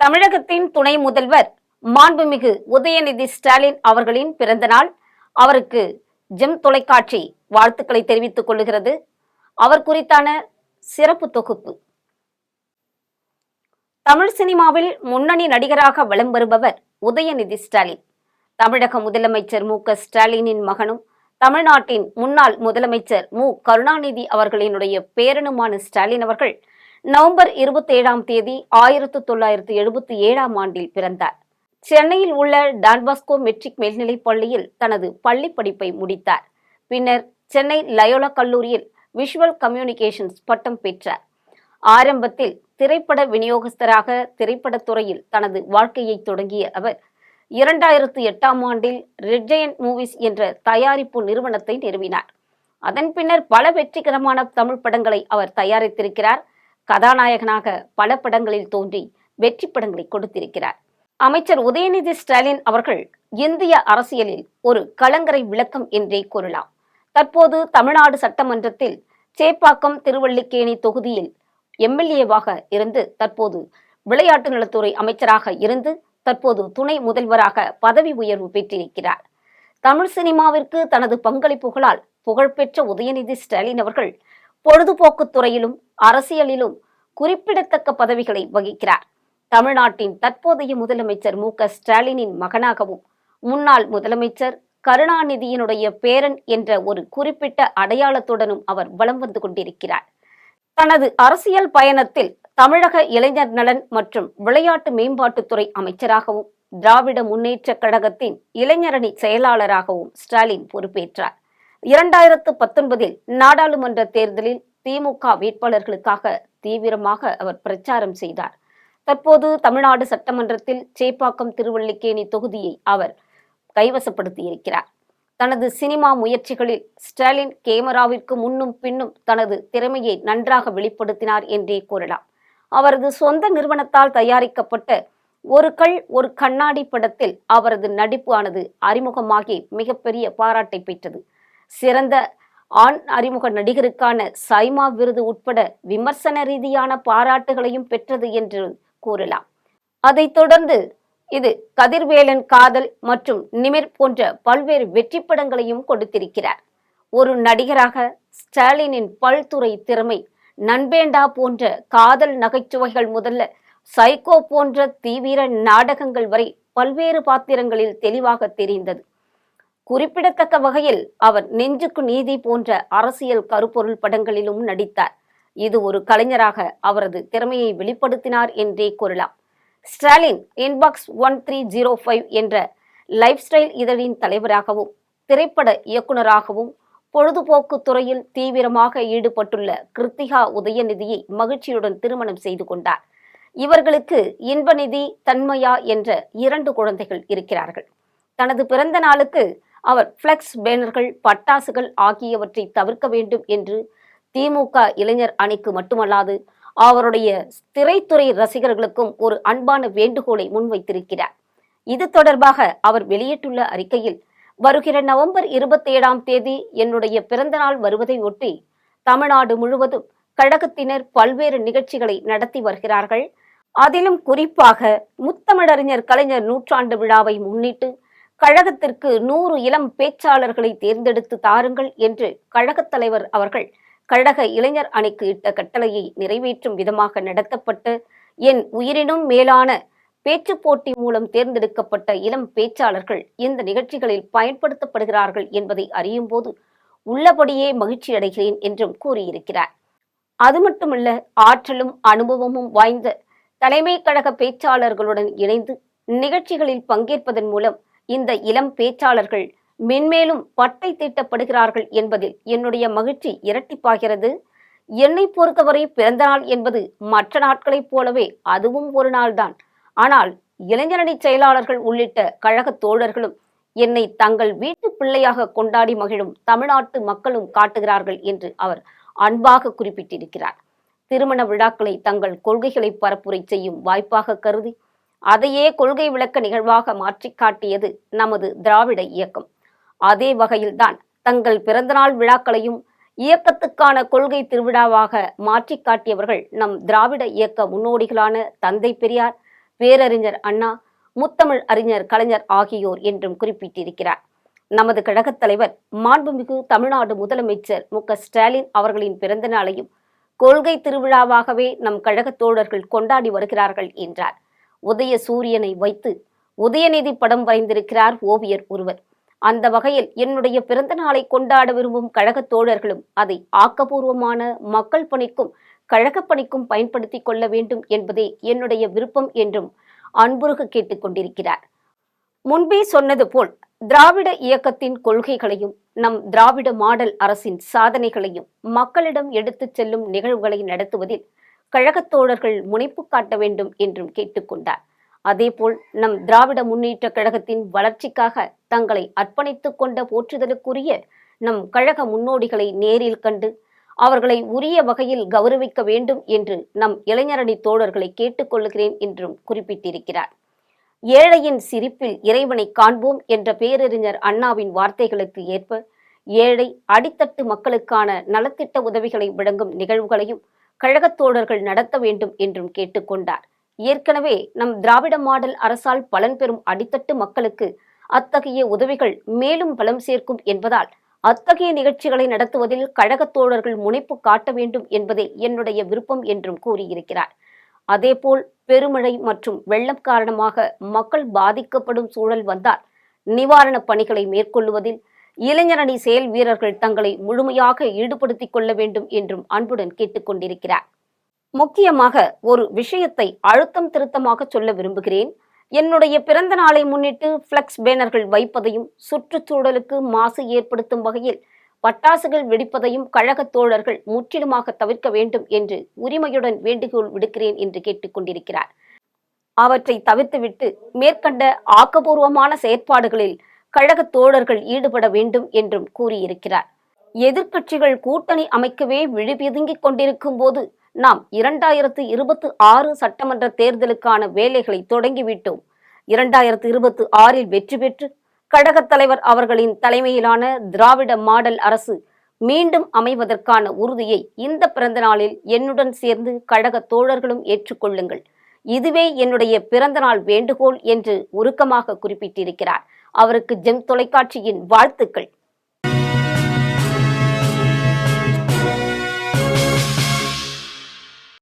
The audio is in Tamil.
தமிழகத்தின் துணை முதல்வர் மாண்புமிகு உதயநிதி ஸ்டாலின் அவர்களின் பிறந்தநாள். அவருக்கு ஜெம் தொலைக்காட்சி வாழ்த்துக்களை தெரிவித்துக் கொள்கிறது. அவர் குறித்தான சிறப்பு தொகுப்பு. தமிழ் சினிமாவில் முன்னணி நடிகராக வலம் வருபவர் உதயநிதி ஸ்டாலின். தமிழக முதலமைச்சர் மு.க.ஸ்டாலினின் மகனும் தமிழ்நாட்டின் முன்னாள் முதலமைச்சர் மு.கருணாநிதி அவர்களினுடைய பேரனுமான ஸ்டாலின் அவர்கள் நவம்பர் 27 1977 ஆண்டில் பிறந்தார். சென்னையில் உள்ள டான்பாஸ்கோ மெட்ரிக் மேல்நிலைப் பள்ளியில் தனது பள்ளி படிப்பை முடித்தார். பின்னர் சென்னை லயோலா கல்லூரியில் விஷுவல் கம்யூனிகேஷன்ஸ் பட்டம் பெற்றார். ஆரம்பத்தில் திரைப்பட விநியோகஸ்தராக திரைப்படத்துறையில் தனது வாழ்க்கையை தொடங்கிய அவர் 2008 ஆண்டில் ரெட் ஜெயண்ட் மூவிஸ் என்ற தயாரிப்பு நிறுவனத்தை நிறுவினார். அதன் பின்னர் பல வெற்றிகரமான தமிழ் படங்களை அவர் தயாரித்திருக்கிறார். கதாநாயகனாக பல படங்களில் தோன்றி வெற்றி படங்களை கொடுத்திருக்கிறார். அமைச்சர் உதயநிதி ஸ்டாலின் அவர்கள் இந்திய அரசியலில் ஒரு கலங்கரை விளக்கம் என்றே கூறலாம். தற்போது தமிழ்நாடு சட்டமன்றத்தில் சேப்பாக்கம் திருவல்லிக்கேணி தொகுதியில் எம்எல்ஏவாக இருந்து தற்போது விளையாட்டு நலத்துறை அமைச்சராக இருந்து தற்போது துணை முதல்வராக பதவி உயர்வு பெற்றிருக்கிறார். தமிழ் சினிமாவிற்கு தனது பங்களிப்புகளால் புகழ்பெற்ற உதயநிதி ஸ்டாலின் அவர்கள் பொழுதுபோக்கு துறையிலும் அரசியலிலும் குறிப்பிடத்தக்க பதவிகளை வகிக்கிறார். தமிழ்நாட்டின் தற்போதைய முதலமைச்சர் மு.க.ஸ்டாலினின் மகனாகவும் முன்னாள் முதலமைச்சர் கருணாநிதியினுடைய பேரன் என்ற ஒரு குறிப்பிட்ட அடையாளத்துடனும் அவர் வலம் வந்து கொண்டிருக்கிறார். தனது அரசியல் பயணத்தில் தமிழக இளைஞர் நலன் மற்றும் விளையாட்டு மேம்பாட்டுத்துறை அமைச்சராகவும் திராவிட முன்னேற்ற கழகத்தின் இளைஞரணி செயலாளராகவும் ஸ்டாலின் பொறுப்பேற்றார். 2019 நாடாளுமன்ற தேர்தலில் திமுக வேட்பாளர்களுக்காக தீவிரமாக அவர் பிரச்சாரம் செய்தார். தற்போது தமிழ்நாடு சட்டமன்றத்தில் சேப்பாக்கம் திருவல்லிக்கேணி தொகுதியை அவர் கைவசப்படுத்தியிருக்கிறார். தனது சினிமா முயற்சிகளில் ஸ்டாலின் கேமராவிற்கு முன்னும் பின்னும் தனது திறமையை நன்றாக வெளிப்படுத்தினார் என்றே கூறலாம். அவரது சொந்த நிறுவனத்தால் தயாரிக்கப்பட்ட ஒரு கல் ஒரு கண்ணாடி படத்தில் அவரது நடிப்பு ஆனது அறிமுகமாகி மிகப்பெரிய பாராட்டை பெற்றது. சிறந்த ஆண் அறிமுக நடிகருக்கான சைமா விருது உட்பட விமர்சன ரீதியான பாராட்டுகளையும் பெற்றது என்று கூறலாம். அதைத் தொடர்ந்து இது கதிர்வேலன் காதல் மற்றும் நிமிர் போன்ற பல்வேறு வெற்றி படங்களையும் கொடுத்திருக்கிறார். ஒரு நடிகராக ஸ்டாலினின் பல்துறை திறமை நண்பேண்டா போன்ற காதல் நகைச்சுவைகள் முதல்ல சைக்கோ போன்ற தீவிர நாடகங்கள் வரை பல்வேறு பாத்திரங்களில் தெளிவாக தெரிந்தது. குறிப்பிடத்தக்க வகையில் அவர் நெஞ்சுக்கு நீதி போன்ற அரசியல் கருப்பொருள் படங்களிலும் நடித்தார். இது ஒரு கலைஞராக அவரது திறமையை வெளிப்படுத்தினார் என்றே கூறலாம். ஸ்டாலின் இன்பாக்ஸ் 1305 என்ற லைஃப் ஸ்டைல் இதழின் தலைவராகவும் திரைப்பட இயக்குநராகவும் பொழுதுபோக்கு துறையில் தீவிரமாக ஈடுபட்டுள்ள கிருத்திகா உதயநிதியை மகிழ்ச்சியுடன் திருமணம் செய்து கொண்டார். இவர்களுக்கு இன்பநிதி தன்மையா என்ற 2 குழந்தைகள் இருக்கிறார்கள். தனது பிறந்த நாளுக்கு அவர் பிளெக்ஸ் பேனர்கள் பட்டாசுகள் ஆகியவற்றை தவிர்க்க வேண்டும் என்று திமுக இளைஞர் அணிக்கு மட்டுமல்லாது அவருடைய திரைத்துறை ரசிகர்களுக்கும் ஒரு அன்பான வேண்டுகோளை முன்வைத்திருக்கிறார். இது தொடர்பாக அவர் வெளியிட்டுள்ள அறிக்கையில், வருகிற நவம்பர் 27 என்னுடைய பிறந்தநாள் வருவதை ஒட்டி தமிழ்நாடு முழுவதும் கழகத்தினர் பல்வேறு நிகழ்ச்சிகளை நடத்தி வருகிறார்கள். அதிலும் குறிப்பாக முத்தமிழறிஞர் கலைஞர் நூற்றாண்டு விழாவை முன்னிட்டு கழகத்திற்கு 100 இளம் பேச்சாளர்களை தேர்ந்தெடுத்து தாருங்கள் என்று கழகத் தலைவர் அவர்கள் கழக இளைஞர் அணிக்கு இட்ட கட்டளையை நிறைவேற்றும் விதமாக நடத்தப்பட்ட என் உயிரினும் மேலான பேச்சு போட்டி மூலம் தேர்ந்தெடுக்கப்பட்ட இளம் பேச்சாளர்கள் இந்த நிகழ்ச்சிகளில் பயன்படுத்தப்படுகிறார்கள் என்பதை அறியும் போது உள்ளபடியே மகிழ்ச்சி அடைகிறேன் என்றும் கூறியிருக்கிறார். அது மட்டுமல்ல, ஆற்றலும் அனுபவமும் வாய்ந்த தலைமை கழக பேச்சாளர்களுடன் இணைந்து நிகழ்ச்சிகளில் பங்கேற்பதன் மூலம் இந்த இளம் பேச்சாளர்கள் மென்மேலும் பட்டை தீட்டப்படுகிறார்கள் என்பதில் என்னுடைய மகிழ்ச்சி இரட்டிப்பாகிறது. என்னை பொறுத்தவரை பிறந்தநாள் என்பது மற்ற நாட்களைப் போலவே அதுவும் ஒரு நாள்தான். ஆனால் இளைஞரணி செயலாளர்கள் உள்ளிட்ட கழக தோழர்களும் என்னை தங்கள் வீட்டு பிள்ளையாக கொண்டாடி மகிழும் தமிழ்நாட்டு மக்களும் காட்டுகிறார்கள் என்று அவர் அன்பாக குறிப்பிட்டிருக்கிறார். திருமண விழாக்களை தங்கள் கொள்கைகளை பரப்புரை செய்யும் வாய்ப்பாக கருதி அதையே கொள்கை விளக்க நிகழ்வாக மாற்றி காட்டியது நமது திராவிட இயக்கம். அதே வகையில்தான் தங்கள் பிறந்தநாள் விழாக்களையும் இயக்கத்துக்கான கொள்கை திருவிழாவாக மாற்றி காட்டியவர்கள் நம் திராவிட இயக்க முன்னோடிகளான தந்தை பெரியார், பேரறிஞர் அண்ணா, முத்தமிழ் அறிஞர் கலைஞர் ஆகியோர் என்றும் குறிப்பிட்டிருக்கிறார். நமது கழகத் தலைவர் மாண்புமிகு தமிழ்நாடு முதலமைச்சர் ஸ்டாலின் அவர்களின் பிறந்த நாளையும் கொள்கை திருவிழாவாகவே நம் கழகத் தோழர்கள் கொண்டாடி வருகிறார்கள் என்றார். உதய சூரியனை வைத்து உதயநிதி படம் வரைந்திருக்கிறார் ஓவியர் ஒருவர். அந்த வகையில் என்னுடைய பிறந்த நாளை கொண்டாட விரும்பும் கழகத் தோழர்களும் அதை ஆக்கப்பூர்வமான மக்கள் பணிக்கும் கழகப் பணிக்கும் பயன்படுத்திக் கொள்ள வேண்டும் என்பதே என்னுடைய விருப்பம் என்றும் அன்புருக கேட்டுக்கொண்டிருக்கிறார். முன்பே சொன்னது போல் திராவிட இயக்கத்தின் கொள்கைகளையும் நம் திராவிட மாடல் அரசின் சாதனைகளையும் மக்களிடம் எடுத்துச் செல்லும் நிகழ்வுகளை நடத்துவதில் கழகத் தோழர்கள் முனைப்பு காட்ட வேண்டும் என்றும் கேட்டுக்கொண்டார். அதேபோல் நம் திராவிட முன்னேற்ற கழகத்தின் வளர்ச்சிக்காக தங்களை அர்ப்பணித்துக் கொண்ட போற்றுதலுக்குரிய நம் கழக முன்னோடிகளை நேரில் கண்டு அவர்களை உரிய வகையில் கௌரவிக்க வேண்டும் என்று நம் இளைஞரணி தோழர்களை கேட்டுக்கொள்கிறேன் என்றும் குறிப்பிட்டிருக்கிறார். ஏழையின் சிரிப்பில் இறைவனை காண்போம் என்ற பேரறிஞர் அண்ணாவின் வார்த்தைகளுக்கு ஏற்ப ஏழை அடித்தட்டு மக்களுக்கான நலத்திட்ட உதவிகளை வழங்கும் நிகழ்வுகளையும் கழகத் தோழர்கள் நடத்த வேண்டும் என்றும் கேட்டுக்கொண்டார். ஏற்கனவே நம் திராவிட மாடல் அரசால் பலன் பெறும் அடித்தட்டு மக்களுக்கு அத்தகைய உதவிகள் மேலும் பலம் சேர்க்கும் என்பதால் அத்தகைய நிகழ்ச்சிகளை நடத்துவதில் கழகத் தோழர்கள் முனைப்பு காட்ட வேண்டும் என்பதே என்னுடைய விருப்பம் என்றும் கூறியிருக்கிறார். அதேபோல் பெருமழை மற்றும் வெள்ளம் காரணமாக மக்கள் பாதிக்கப்படும் சூழல் வந்தால் நிவாரணப் பணிகளை மேற்கொள்வதில் இளைஞரணி செயல் வீரர்கள் தங்களை முழுமையாக ஈடுபடுத்திக் கொள்ள வேண்டும் என்றும் அன்புடன் கேட்டுக்கொண்டிருக்கிறார். முக்கியமாக ஒரு விஷயத்தை அழுத்தம் திருத்தமாக சொல்ல விரும்புகிறேன். என்னுடைய பிறந்த நாளை முன்னிட்டு பிளக்ஸ் பேனர்கள் வைப்பதையும் சுற்றுச்சூழலுக்கு மாசு ஏற்படுத்தும் வகையில் பட்டாசுகள் வெடிப்பதையும் கழகத் தோழர்கள் முற்றிலுமாக தவிர்க்க வேண்டும் என்று உரிமையுடன் வேண்டுகோள் விடுக்கிறேன் என்று கேட்டுக்கொண்டிருக்கிறார். அவற்றை தவிர்த்துவிட்டு மேற்கண்ட ஆக்கப்பூர்வமான செயற்பாடுகளில் கழகத் தோழர்கள் ஈடுபட வேண்டும் என்றும் கூறியிருக்கிறார். எதிர்க்கட்சிகள் கூட்டணி அமைக்கவே விழிபிதுங்கிக் கொண்டிருக்கும் போது நாம் 2026 சட்டமன்ற தேர்தலுக்கான வேலைகளை தொடங்கிவிட்டோம். 2026 வெற்றி பெற்று கழகத் தலைவர் அவர்களின் தலைமையிலான திராவிட மாடல் அரசு மீண்டும் அமைவதற்கான உறுதியை இந்த பிறந்த நாளில் என்னுடன் சேர்ந்து கழகத் தோழர்களும் ஏற்றுக்கொள்ளுங்கள். இதுவே என்னுடைய பிறந்தநாள் வேண்டுகோள் என்று உருக்கமாக குறிப்பிட்டிருக்கிறார். அவருக்கு ஜெம் தொலைக்காட்சியின் வாழ்த்துக்கள்.